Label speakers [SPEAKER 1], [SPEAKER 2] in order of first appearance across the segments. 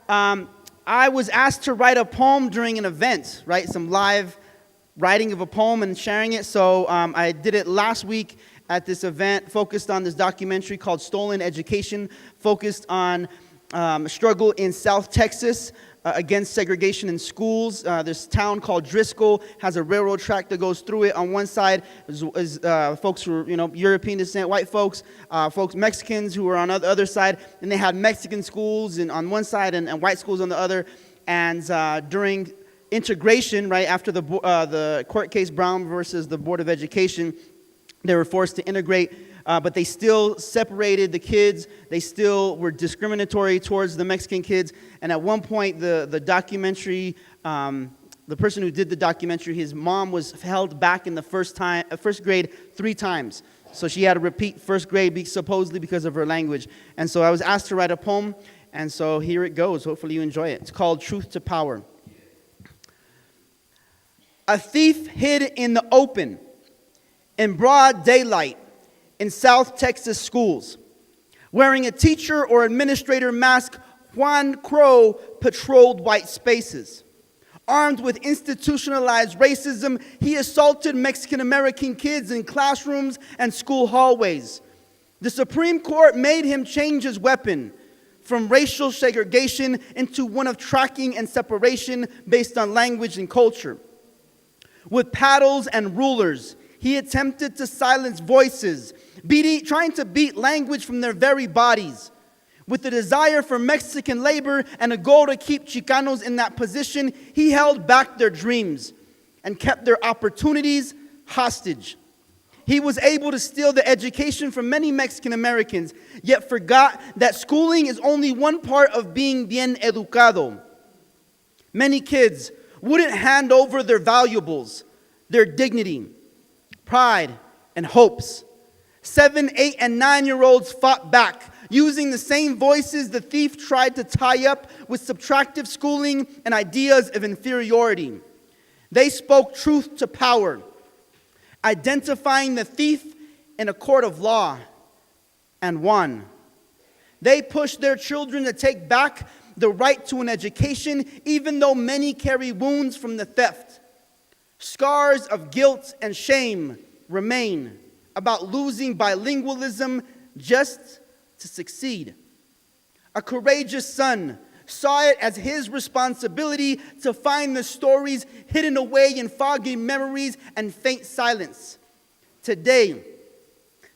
[SPEAKER 1] I was asked to write a poem during an event, right? Some live writing of a poem and sharing it. So I did it last week at this event, focused on this documentary called Stolen Education, focused on struggle in South Texas against segregation in schools. This town called Driscoll has a railroad track that goes through it. On one side is folks who are, European descent, white folks, Mexicans who were on the other side, and they had Mexican schools on one side and white schools on the other. And during integration, right after the court case Brown versus the Board of Education, they were forced to integrate. But they still separated the kids. They still were discriminatory towards the Mexican kids. And at one point, the documentary, the person who did the documentary, his mom was held back in the first grade 3 times. So she had to repeat first grade supposedly because of her language. And so I was asked to write a poem. And so here it goes. Hopefully you enjoy it. It's called Truth to Power. A thief hid in the open, in broad daylight, in South Texas schools. Wearing a teacher or administrator mask, Juan Crow patrolled white spaces. Armed with institutionalized racism, he assaulted Mexican-American kids in classrooms and school hallways. The Supreme Court made him change his weapon from racial segregation into one of tracking and separation based on language and culture. With paddles and rulers, he attempted to silence voices, trying to beat language from their very bodies. With the desire for Mexican labor and a goal to keep Chicanos in that position, he held back their dreams and kept their opportunities hostage. He was able to steal the education from many Mexican Americans, yet forgot that schooling is only one part of being bien educado. Many kids wouldn't hand over their valuables, their dignity, pride, and hopes. 7, 8, and 9-year-olds fought back, using the same voices the thief tried to tie up with subtractive schooling and ideas of inferiority. They spoke truth to power, identifying the thief in a court of law, and won. They pushed their children to take back the right to an education, even though many carry wounds from the theft. Scars of guilt and shame remain about losing bilingualism just to succeed. A courageous son saw it as his responsibility to find the stories hidden away in foggy memories and faint silence. Today,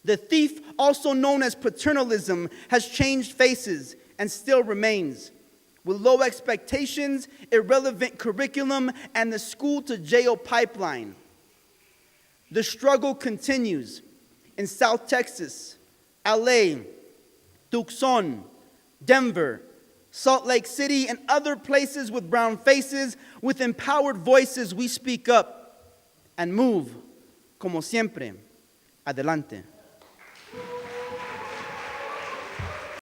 [SPEAKER 1] the thief, also known as paternalism, has changed faces and still remains. With low expectations, irrelevant curriculum, and the school-to-jail pipeline. The struggle continues in South Texas, LA, Tucson, Denver, Salt Lake City, and other places with brown faces. With empowered voices, we speak up and move, como siempre, adelante.